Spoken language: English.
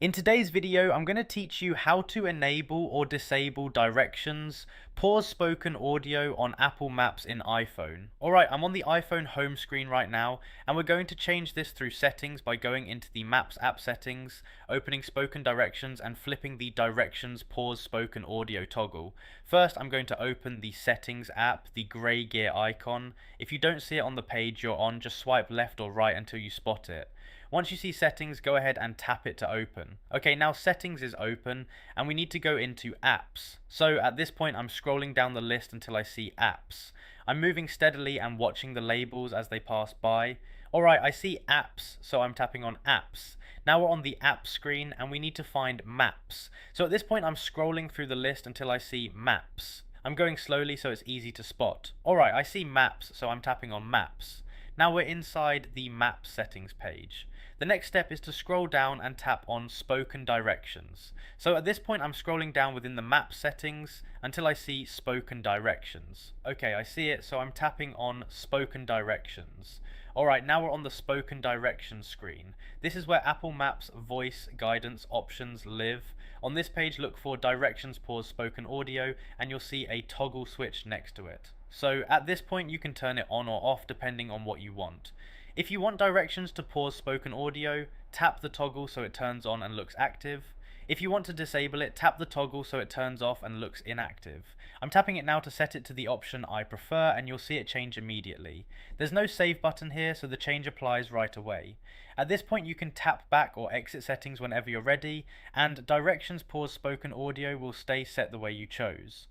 In today's video, I'm going to teach you how to enable or disable directions, pause spoken audio on Apple Maps in iPhone. Alright, I'm on the iPhone home screen right now, and we're going to change this through settings by going into the Maps app settings, opening spoken directions, and flipping the directions pause spoken audio toggle. First, I'm going to open the settings app, the grey gear icon. If you don't see it on the page you're on, just swipe left or right until you spot it. Once you see settings, go ahead and tap it to open. Okay, now settings is open and we need to go into apps. So at this point I'm scrolling down the list until I see apps. I'm moving steadily and watching the labels as they pass by. Alright, I see apps, so I'm tapping on apps. Now we're on the app screen and we need to find maps. So at this point I'm scrolling through the list until I see maps. I'm going slowly so it's easy to spot. Alright, I see maps, so I'm tapping on maps. Now we're inside the map settings page. The next step is to scroll down and tap on spoken directions. So at this point I'm scrolling down within the map settings until I see spoken directions. Okay, I see it, so I'm tapping on spoken directions. Alright, now we're on the spoken directions screen. This is where Apple Maps voice guidance options live. On this page look for directions pause spoken audio and you'll see a toggle switch next to it. So at this point you can turn it on or off depending on what you want. If you want directions to pause spoken audio, tap the toggle so it turns on and looks active. If you want to disable it, tap the toggle so it turns off and looks inactive. I'm tapping it now to set it to the option I prefer and you'll see it change immediately. There's no save button here, so the change applies right away. At this point you can tap back or exit settings whenever you're ready, and directions pause spoken audio will stay set the way you chose.